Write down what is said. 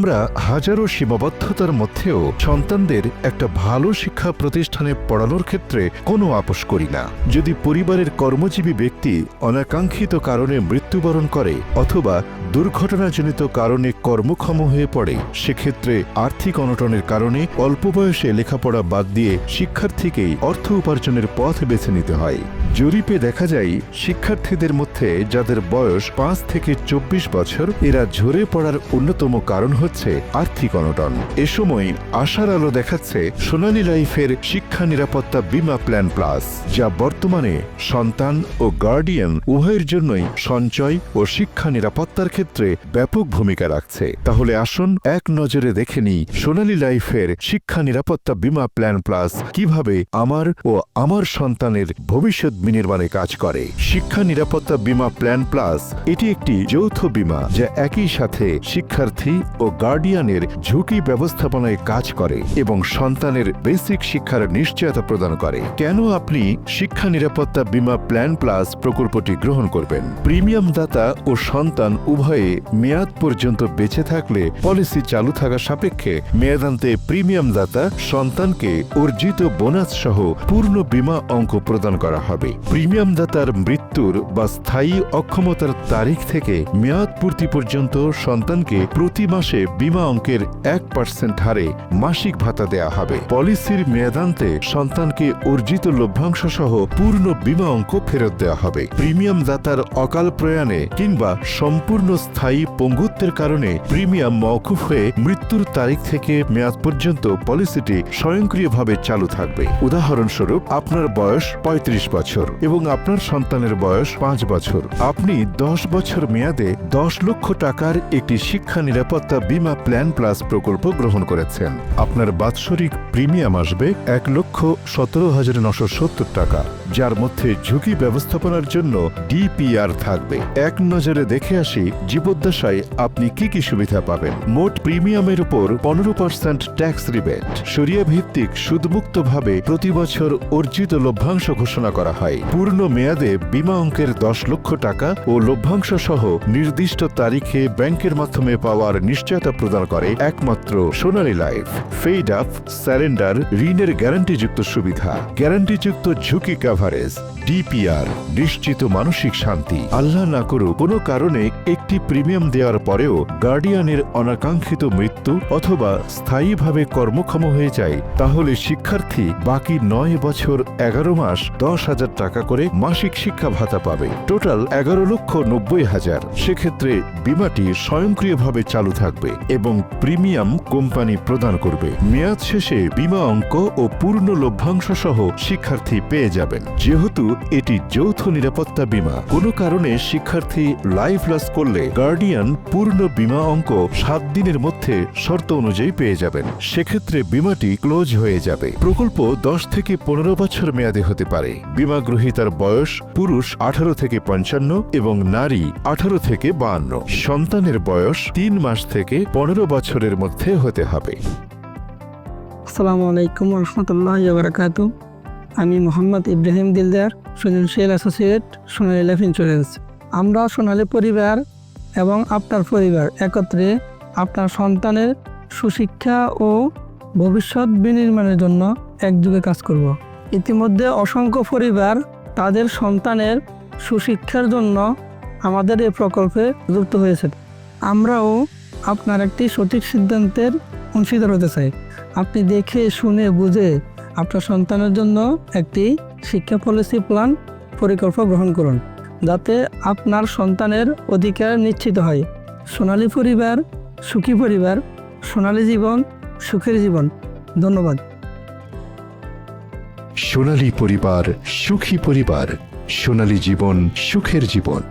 আমরা হাজারো সীমাবদ্ধতার মধ্যেও সন্তানদের একটা ভালো শিক্ষা প্রতিষ্ঠানে পড়ানোর ক্ষেত্রে কোনো আপোষ করি না। যদি পরিবারের কর্মজীবী ব্যক্তি অনাকাঙ্ক্ষিত কারণে মৃত্যুবরণ করে অথবা দুর্ঘটনাজনিত কারণে কর্মক্ষম হয়ে পড়ে, সেক্ষেত্রে আর্থিক অনটনের কারণে অল্প বয়সে লেখাপড়া বাদ দিয়ে শিক্ষার্থীকেই অর্থ উপার্জনের পথ বেছে নিতে হয়। জরিপে দেখা যায়, শিক্ষার্থীদের মধ্যে যাদের বয়স 5 থেকে 24 বছর, এরা ঝরে পড়ার অন্যতম কারণ হচ্ছে আর্থিক অনটন। এ সময় আশার আলো দেখাচ্ছে সোনালী লাইফের শিক্ষা নিরাপত্তা বীমা প্ল্যান প্লাস, যা বর্তমানে সন্তান ও গার্ডিয়ান উভয়ের জন্যই সঞ্চয় ও শিক্ষা নিরাপত্তার ক্ষেত্রে ব্যাপক ভূমিকা রাখছে। তাহলে আসুন এক নজরে দেখে নিই সোনালী লাইফের শিক্ষা নিরাপত্তা বীমা প্ল্যান প্লাস কিভাবে আমার ও আমার সন্তানের ভবিষ্যৎ বিনির্মাণে কাজ করে। শিক্ষা নিরাপত্তা বীমা প্ল্যান প্লাস এটি একটি যৌথ বীমা যা একই সাথে শিক্ষার্থী ও গার্ডিয়ানের ঝুঁকি ব্যবস্থাপনায় কাজ করে এবং সন্তানের বেসিক শিক্ষার নিশ্চয়তা প্রদান করে। কেন আপনি শিক্ষা নিরাপত্তা বীমা প্ল্যান প্লাস প্রকল্পটি গ্রহণ করবেন? প্রিমিয়াম দাতা ও সন্তান উভয়ে মেয়াদ পর্যন্ত বেঁচে থাকলে পলিসি চালু থাকা সাপেক্ষে মেয়াদান্তে প্রিমিয়াম দাতা সন্তানকে অর্জিত বোনাস সহ পূর্ণ বীমা অঙ্ক প্রদান করা হবে। প্রিমিয়াম দাতার মৃত্যুর বা স্থায়ী অক্ষমতার তারিখ থেকে মেয়াদ পূর্তি পর্যন্ত সন্তানকে প্রতি মাসে বীমা অঙ্কের 1% হারে মাসিক ভাতা দেয়া হবে। পলিসির মেয়াদান্তে সন্তানকে অর্জিত লভ্যাংশ সহ পূর্ণ বীমা অঙ্ক ফেরত দেওয়া হবে। প্রিমিয়াম দাতার অকাল প্রয়াণে কিংবা সম্পূর্ণ স্থায়ী পঙ্গুত্বের কারণে প্রিমিয়াম মওকুফ হয়ে মৃত্যুর তারিখ থেকে মেয়াদ পর্যন্ত পলিসিটি স্বয়ংক্রিয়ভাবে চালু থাকবে। উদাহরণস্বরূপ, আপনার বয়স 35 বছর এবং আপনার সন্তানের বয়স 5 বছর। আপনি 10 বছর মেয়াদে 10 লক্ষ টাকার একটি শিক্ষা নিরাপত্তা বীমা প্ল্যান প্লাস প্রকল্প গ্রহণ করেছেন। আপনার বাৎসরিক প্রিমিয়াম আসবে 1,17,970 টাকা, যার মধ্যে ঝুঁকি ব্যবস্থাপনার জন্য ডিপিআর থাকবে। এক নজরে দেখে আসি জীবদ্দশায় আপনি কি কি সুবিধা পাবেন। মোট প্রিমিয়ামের উপর 15% ট্যাক্স রিবেট, শরিয়া ভিত্তিক সুদমুক্তভাবে প্রতি বছর অর্জিত লভ্যাংশ ঘোষণা করা হয়। পূর্ণ মেয়াদে বীমা অঙ্কের 10 লক্ষ টাকা ও লভ্যাংশ সহ নির্দিষ্ট তারিখে ব্যাংকের মাধ্যমে পাওয়ার নিশ্চয়তা প্রদান করে একমাত্র সোনালী লাইফ। ফেড আপ, স্যারেন্ডার, ঋণের গ্যারান্টিযুক্ত সুবিধা, গ্যারান্টিযুক্ত ঝুঁকি কভারেজ, ডিপিআর, নিশ্চিত মানসিক শান্তি। আল্লাহ না করুক কোনো কারণে একটি প্রিমিয়াম দেওয়ার পরেও গার্ডিয়ানের অনাকাঙ্ক্ষিত মৃত্যু অথবা স্থায়ীভাবে কর্মক্ষম হয়ে যায়, তাহলে শিক্ষার্থী বাকি 9 বছর 11 মাস 10,000 টাকা করে মাসিক শিক্ষা ভাতা পাবে। টোটাল 11,90,000। সেক্ষেত্রে বীমাটি স্বয়ংক্রিয়ভাবে চালু থাকবে এবং প্রিমিয়াম কোম্পানি প্রদান করবে। মেয়াদ শেষে বীমা অঙ্ক ও পূর্ণ লভ্যাংশ সহ শিক্ষার্থী পেয়ে যাবেন। যেহেতু এটি যৌথ নিরাপত্তা বীমা, কোনো কারণে শিক্ষার্থী লাইফ লস করলে গার্ডিয়ান পূর্ণ বীমা অঙ্ক 7 দিনের মধ্যে শর্ত অনুযায়ী পেয়ে যাবেন। সেক্ষেত্রে বীমাটি ক্লোজ হয়ে যাবে। প্রকল্প 10 থেকে 15 বছর মেয়াদে হতে পারে। বীমা গ্রহীতার বয়স পুরুষ 18 থেকে 55 এবং নারী 18 থেকে 52। সন্তানের বয়স 3 মাস থেকে 15 বছরের মধ্যে হতে হবে। আসসালামু আলাইকুম রহমতুল্লাহ বারাকাতু। আমি মোহাম্মদ ইব্রাহিম দিলদার, ফিনান্সিয়াল অ্যাসোসিয়েট, সোনালী লাইফ ইন্স্যুরেন্স। আমরা সোনালী পরিবার এবং আপনার পরিবার একত্রে আপনার সন্তানের সুশিক্ষা ও ভবিষ্যৎ বিনির্মাণের জন্য একযোগে কাজ করব। ইতিমধ্যে অসংখ্য পরিবার তাদের সন্তানের সুশিক্ষার জন্য আমাদের এই প্রকল্পে যুক্ত হয়েছে। আমরাও আপনার একটি সঠিক সিদ্ধান্তের অংশীদার হতে চাই। আপনি দেখে শুনে বুঝে আপনার সন্তানের জন্য একটি শিক্ষা পলিসি প্ল্যান পরিকল্পনা গ্রহণ করুন, যাতে আপনার সন্তানের অধিকার নিশ্চিত হয়। সোনালী পরিবার, সুখী পরিবার, সোনালী জীবন, সুখের জীবন। ধন্যবাদ। সোনালী পরিবার, সুখী পরিবার, সোনালী জীবন, সুখের জীবন।